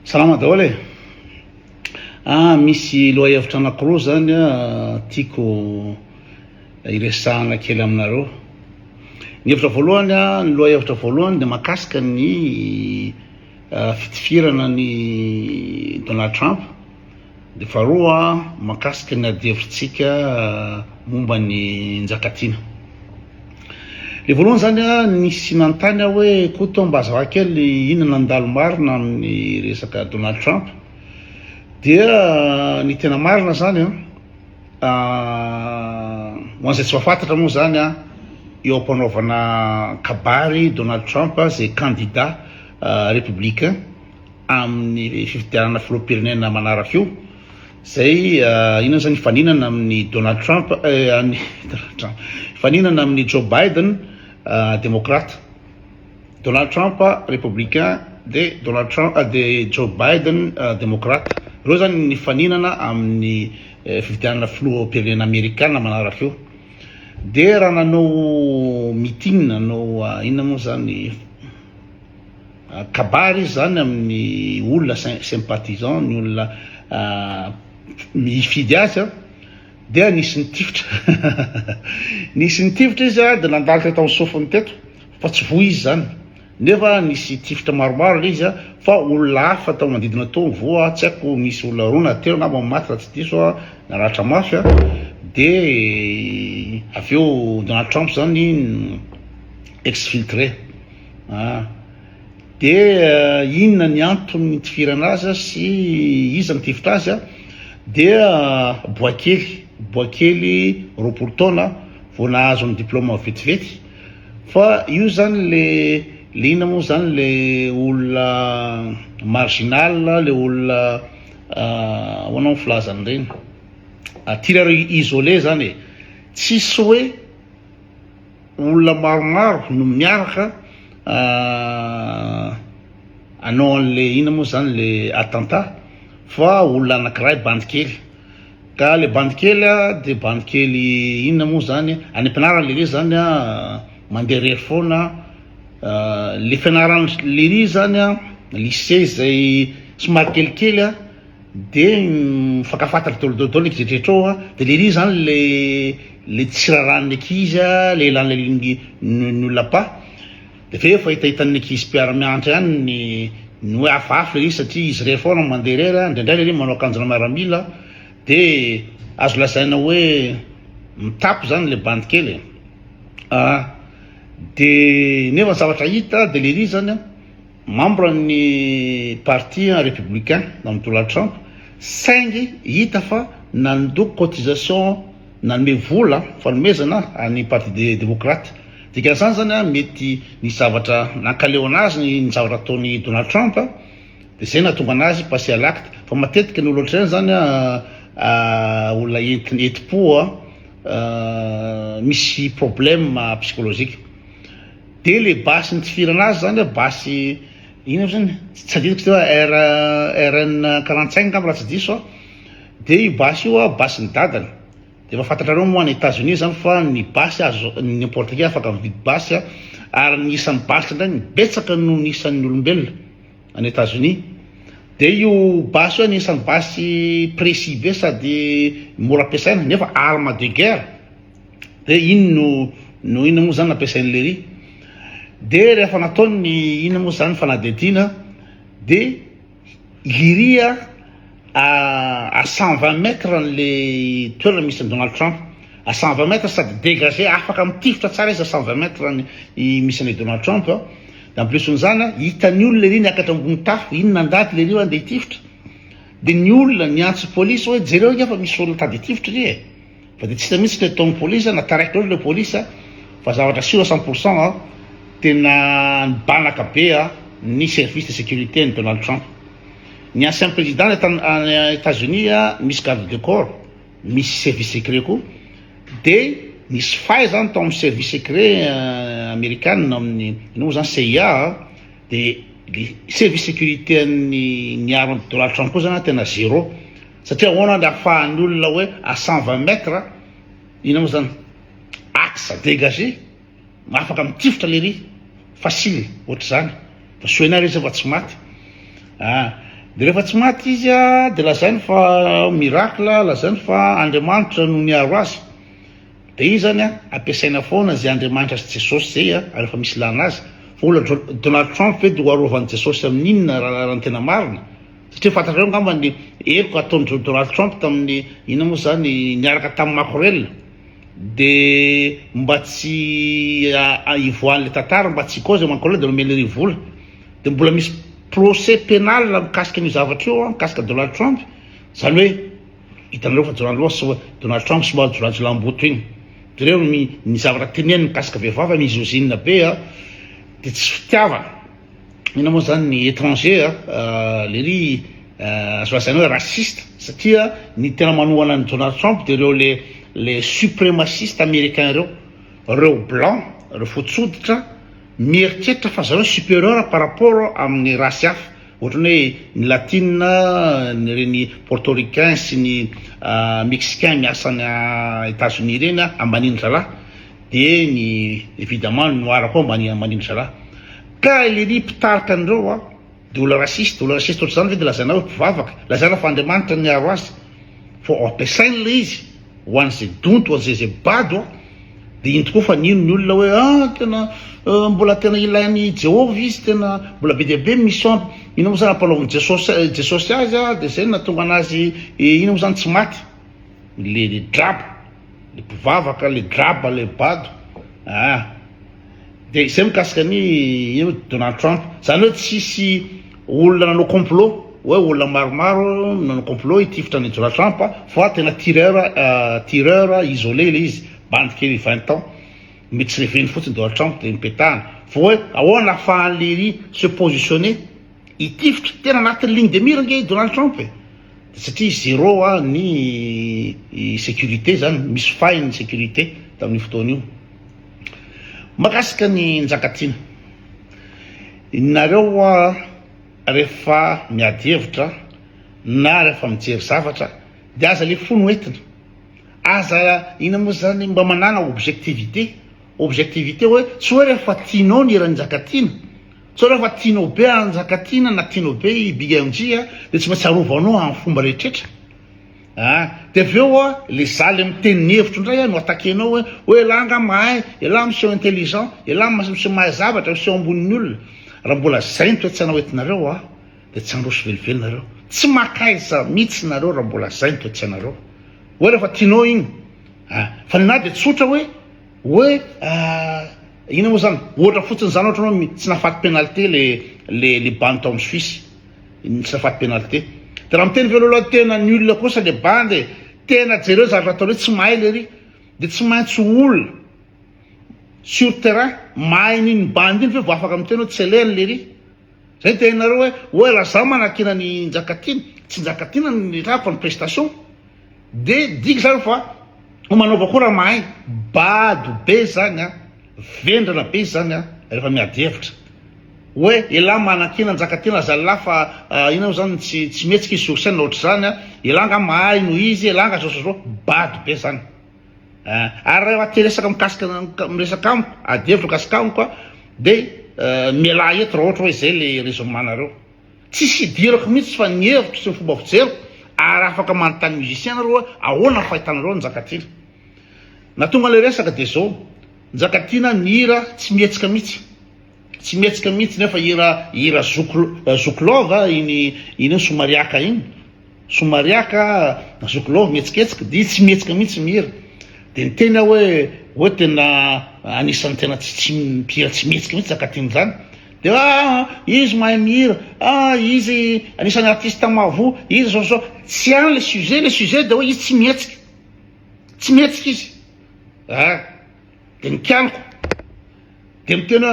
Salama daholo misy lohahevitra anankiroa zany tiako iresahana kely aminareo. Ny hevitra voalohany ny lohahevitra voalohany de mahakasika ny fitifirana ny Donald Trump, de faharoa mahakasika ny adihevitsika momba ny njakatiana. Le voalohany zany nisy nanontany hoe koto mba azava kely inona nandalo marina amin'ny resaka Donald Trump, dia ny tena marina zany ho an'izay tsy mahafantatra moa zany eo ampanaovana kabary Donald Trump zay candidat républicain amin'ny fifidianana filoham-pirenena manaraka io, zay inona zany faninana amin'ny Donald Trump faninana amin'ny Joe Biden démocrate, Donald Trump républicain de Donald Trump de Joe Biden démocrate. Reo zany ny faninana amin'ny fifidianana filoham-pirenena amerikana manaraka io. De raha nanao meeting, nanao inona moa zany kabary zany amin'ny olona sympathisant, ny olona mifidy azy dia nisy nitifitra nisy nitifitra izy de nandalitra tao sofiny teto fa tsy voy izy zany, nefa nisy tifitra maromaro le izy fa olona hafa tao manodidina tao voa, tsy haiko misy olona roa na telo ngamba maty raha tsy diso naratra mafy de aveo Donald Trump zany exfiltré de inona ny antony nitifirana azy sy iza nitifitra azy dia boakely roapolo taona vao nahazo ny diplôma vetivety, fa io zany le inona moa zany le olona marginal, le olona hoanao filazany reny tireur isolé zany tsisy hoe olona maromaro no miaraka anao an'le inona moa zany le attentat, fa olona anankiray bandy kely, ka le bandy kely de bandy kely inona moa zany any am-pianarana le zany mandeha rery foana, le fianarana le ry zany lycée zay somary kelikely de mifankafantatra daholo kizetretrao de le ry zany le tsiraran'ny ankizy le ilan'ny olona pa de fe fahitahitan'ny ankizy mpiara-mianatra ihany ny hoe hafahafa le ry satria izy rery foana mandeha rery, indraindray le ry manao akanjona miaramila de azo lazaina hoe mitapo zany le bandy kely de nefa ny zavatra hita de le ry zany membre ny parti républicain amin'ny Donald Trump, saingy hita fa nandoko cotisation nanome vola fanomezana any parti démocrate. Dikan'izany zany mety ny zavatra nankaleo anazy ny zavatra ataony Donald Trump de zay nahatonga anazy passé à l'acte, fa matetika ny olo ohatr'izany zany olona enti-po misy problème psychologique. De le basy nitifirana azy zany basy ino zany tsy aditako tsy RN 45 ngamba raha tsy diso de io basy io basy ny dadany, de mahafantatrareo moa any États-Unis zany fa ny basy azo n'importe qui afaka mividy basy ary ny isan'ny basy ndray betsaka noho ny isan'ny olombelona any États-Unis. De io basy io anisan'ny basy précis be sady mora ampiasaina nefa arme de guerre, de ino no ino moa zany nampiasain'le ry. De rehefa nataony ny ino moa zany fanadihadiana de liria à 120 mètres le toerana misy Donald Trump, à 120 mètres sady dégagé afaka mitifitra tsara izy à 120 mètres misy an'le Donald Trump de en plus n'zany hitan'ny olona le ry niakatra ambony tafo, inona andady le ry andeha hitifitra, de ny olona niantso polisy hoe jereo iny fa misy olona tady hitifitra ry fa de tsy hita mihitsy le taon'ny polisy nataraiky loatra le polisy fa zavatra sûr à 100% tena nibanaka be ny service de sécurité ny Donald Trump. Ny ancien président any États-Unis misy garde de corps, misy service secret koa, de nisy fay zany tao amin'ny service secret américaine amin'ny ino zany CIA de le service sécurité ny arme Donald Trump koa zany tena zéro, satria ahoana ny ahafahan'ny olona hoe à 120 mètres ino moa zany axe dégagé afaka mitifitra le ry facile ohatr' zany fa soenary izy fa tsy maty de rehefa tsy maty izy a de lazainy fa miracle, lazainy fa Andriamanitra no niaro azy. De izy zany a ampiasaina foana zay Andriamanitra sy Jesosy zay a rehefa misy lana azy. Fa olona Donald Trump ve de hoarovan'i Jesosy amin'inona raha ny tena marina? Satria fantatrareo angamba ny eriko ataon'dro Donald Trump tamin'ny ina moa zany niaraka tamin'ny Macron de mba tsy ivoan'le tantara mba tsy cause Macron de nomeny rivola de mbola misy procès pénal mikasika an'io zavatra io mikasika Donald Trump, zany hoe hitanareo fa Donald Trump somary jolajolam-boto iny de reo ny zavatra teneny mikasika vehivavy mizozinina be a de tsy fitiava ina moa zany ny étranger lery azo lazaina hoe raciste, satria ny tena manohana ny Donald Trump de reo le suprémaciste américain reo blanc, reo fotsoditra mieritreritra fa zareo supérieur par rapport amin'ny rasy hafa, ohatrany hoe ny latine, reny portoricain sy ny mexicain miasa any États-Unis reny ambaniny zalahy, de ny évidemment ny noir koa ambaniny zalahy. Ka lery mpitarika an'ireo de olona raciste ohatry zany ve de lazaina hoe mpivavaka, lazaina fa Andriamanitra niaro azy, fa ampiasainy le izy ho an'izay donto, ho an'izay bado de iny tokoa fa nino ny olona hoe tena mbola tena ilainy Jehovah izy, tena mbola be dia be mission ina moa zany ampanaoviny Jesosy azy de zay natonga anazy ina moa zany tsy maty, le draba, le mpivavaka, le draba, le bado de zay mikasika ny Donald Trump. Zany hoe tsisy olona nanao complot hoe olona maromaro nanao complot hitifitra ny Donald Trump fa tena tireur isolé le izy, bandikely 20 ans mety tsy reveny fotsiny Donald Trump de mipetahana, fa hoe ahoana ahafahan'lery se positionner hitifitra tena anatin'ny ligne de mire nge Donald Trump satria zéro ny sécurité zany, misy faille ny sécurité tamin'ny fotoana io. Makasika ny Njakatiana, nareo rehefa miady hevitra na rehefa mijery zavatra de aza le fony hoentina, aza ina moa zany mba manana objectivité hoe tsy hoe rehefa tianao ny eran'ny Njakatiana, tsy hoe rehefa tianao be Njakatiana na tianao be BMJ de tsy maintsy arovanao amin'ny fomba rehetrretra. De aveo le zaly miteny hevitro indray no atakenao hoe langa mahay, ela miseho intelligent, ela miseho mahay zavatra, miseho ambonin'ny olona. Raha mbola zay ny toetrana hoentinareo de tsy androso velively tsy makaiza mihitsy nareo raha mbola zay ny toetranareo hoe rehefa tianao igny fa nina de tsotra hoe ina moa zany ohatra fotsiny zany ohatra anao tsy nafaty pénalité le bandy amin'ny Suisse, tsy nafaty pénalité de raha miteny velolo tena ny olona kosa le bandy tena jereo zavatra ataony hoe tsy mahay lery de tsy maintsy olona sur terrain mahay n'iny bandy iny fa voafaka miteny hoe tsy eleny lery. Zay tenareo hoe raha za manakina ny Njakatiana, tsy Njakatiana ny raha fa ny prestation de diky zany fa manaova koa raha mahay bado be zany vendrana be zany rehefa miady hevitra hoe ela manakina Njakatiana zalahy fa ina zany tsy metsika izy sur scène ohatra zany elanga mahay no izy elanga zao bado be zany. Ary rehefa teresaka mikasika miresaka amiko ady hevitra mikasika amiko de miala eto raha ohatra hoe zay le raisonnementareo, tsisy idirako mihitsy fa ny hevitra sy ny fomba fijeriko ary afaka manontany musicien nareo hoe ahoana fahitanareo Njakatiana. Na tonga le resaka de zao Njakatiana ny hira tsy mihetsika mihitsy nefa hira zokolova iny somariaka iny zokolova mihetsiketsika de tsy mihetsika mihitsy mihira de ny tena hoe tena anisan'ny tena tsy mpihira tsy mihetsika mihitsy Njakatiana zany de izy mahay mihira izy anisan'ny artiste mavo izy zao tsy any le sujet de hoe izy tsy mihetsika izy de nikianiko de miteny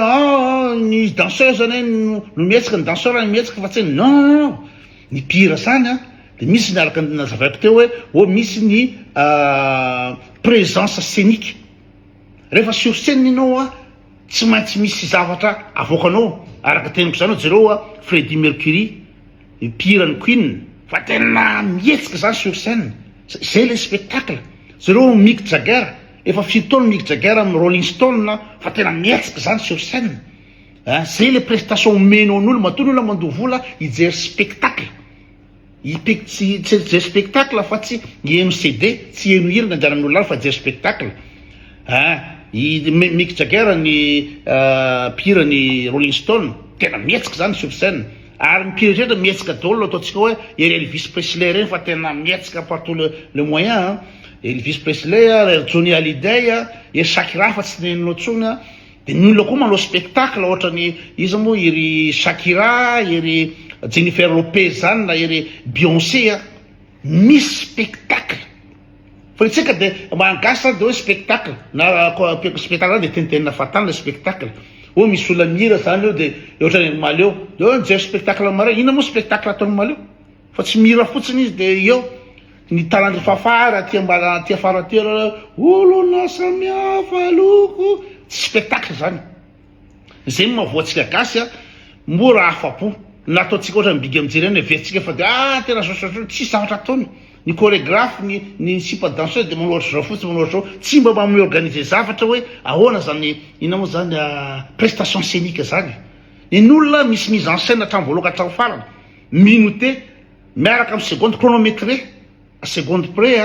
ny danseur zany no mihetsika, ny danseur mihetsika fa tsy non ny mpihira zany de misy niaraka nazavaiko teo hoe misy ny présence scénique, rehefa sur scène inao tsy maintsy misy zavatra avoakanao araka teniko zany jereo Freddie Mercury mpihirany Queen fa tena mihetsika zany sur scène, zay le spectacle. Jereo Mick Jagger efa fitoana Mick Jagger amin'ny Rolling Stone fa tena mihetsika zany sur scène, zay le prestation omena n'olo matoa ny olona mandoha vola hijery spectacle tsy spectacle fa tsy eno CD, tsy eno hira nanjaran'olona fa jery spectacle. Mick Jagger ny mpihira ny Rolling Stone tena mietsika zany sur scène, ary mpirehetra mietsika daholo ataontsika hoe ery Elvis Presley reny fa tena mietsika partout le moyen. Elvis Presley, Johnny Hallyday, ery Shakira fa tsy nenonao tsony. De ny olona koa manao spectacle ohatrany izy moa ery Shakira, ery Jennifer Lopez zany na ery Beyoncé misy spectacle. Fa itsika de malagasy de hoe spectacle na spectacle de tentenina fatana le spectacle. Hoe misy olona mihira zany eo de ohatrany maleo de hoe mijery spectacle mare, ina moa spectacle ataony maleo fa tsy mihira fotsiny izy de eo ny taran'ny fafara tia faratera olona samihafa loko, tsy spectacle zany. Zay mahavoatsika gasy mora afapo na ataontsika ohatra mibigy mijery eny veritsika fa de tena sososo tsy zavatra ataony. Ny chorégraphe ny sipa danseuse de manao zao fotsiny manao zao, tsy mba mamoe organiser zavatra hoe ahoana zany ina moa zany prestation scénique zany. Ny olona misy mise en scène hatramin'ny voaloka hatramin'ny farany, minuté miaraka amin'ny seconde chronométré, à seconde près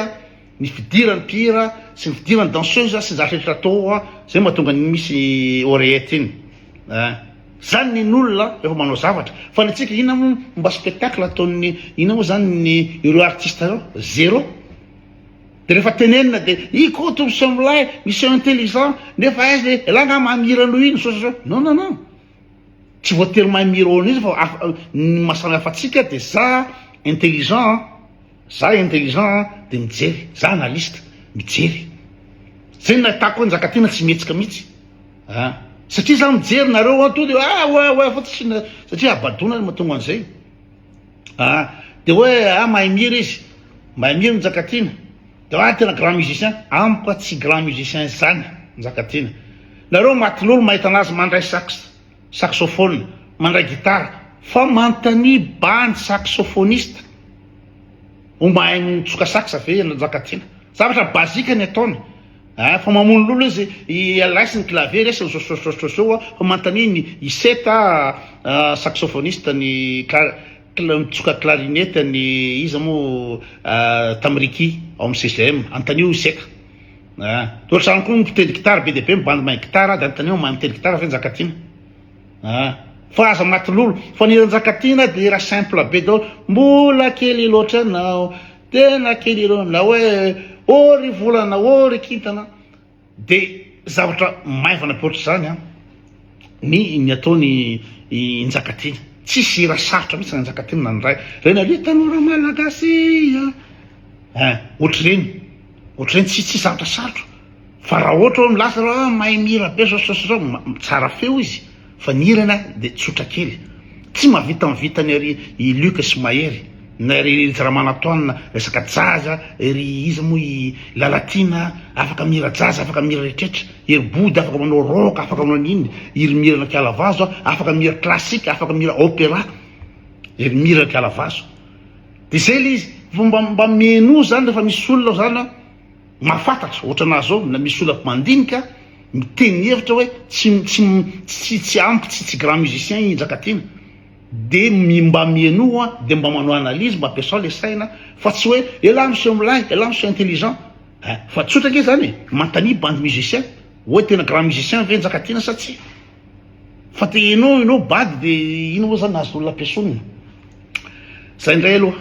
ny fidiran'ny mpihira sy ny fidiran'ny danseuse sy zavatra rehetra atao zay mahatonga ny misy oreette iny. Zany ny olona efa manao zavatra fa ny antsika ina moa mba spectacle ataon'ny ina moa zany ny ireo artiste reo zéro. De rehefa tenenina de ikoto monsieur Moulay, monsieur intelligent nefa aizy le langa mamira anao iny so non tsy voatery mamira ono izy fa mahasamihafa atsika de za intelligent de mijery, za analyste mijery. Zay natako ny Zakatina tsy mietsika mihitsy satria za mijery nareo ato de fa tsy satria abadona mahatonga an'izay. De hoe mahay mihira izy, mahay mihira ny Zakatina de tena grand musicien, amiko tsy grand musicien zany ny Zakatina. Nareo matin'olo mahita anazy mandray saxophone, mandray gitara fa manontany band saxophoniste ho mahay mitsoka sax ve ny Zakatina, zavatra bazika ny ataony. Fa mamono lolo izy alaisy ny clavier resy sososososo fa manontany ny iseta saxophoniste ny mitsoka clarinette ny izy moa Tamriki ao amin'ny CCM anontany io iseka. Toatrany koa mitendry gitara be deabe mibandy mahay gitara de anontany io mahay mitendry gitara ve ny Zakatina. Fa aza matin'olo fa ny Zakatina de raha simple be daholo, mbola kely loatra anao tena kely ireo na hoe ory volana ory kintana, de zavatra maivana potra zany ny ataony Nzakatina. Tsisy raha sarotra mihitsy Nzakatina nandray reny aloha tanora malagasy ohatr'ireny tsy zavatra sarotra. Fa raha ohatra hoe milasa raha mahay mihira be zao tsara feo izy fa ny hirana de tsotra kely, tsy mavita mivitany ery i Luc Smahery na ry Ramanatoine resaka jaza ery izy moa i Lalatina afaka mihira jaza, afaka mihira rehetraretra, ery Body afaka manao rock, afaka manao nini, ery mihira Kialavazo afaka mihira classique, afaka mihira opéra, ery mihira Kialavazo. De zay le izy mba meno zany rehefa misy olona zany mahafantatra ohatranazy zao na misy olona mandinika miteny hevitra hoe tsy ampy tsy grand musicien i Nzakatina de mba mienoa de mba manao analyse mba ampiasa le saina fa tsy hoe ela monsieur Moulay, ela monsieur intelligent fa tsotra ke zany manontany bande musicien hoe tena grand musicien ve Nzakatina sa tsy, fa te enao bady de ino moa zany azo olona ampiasonina. Zay indray aloha.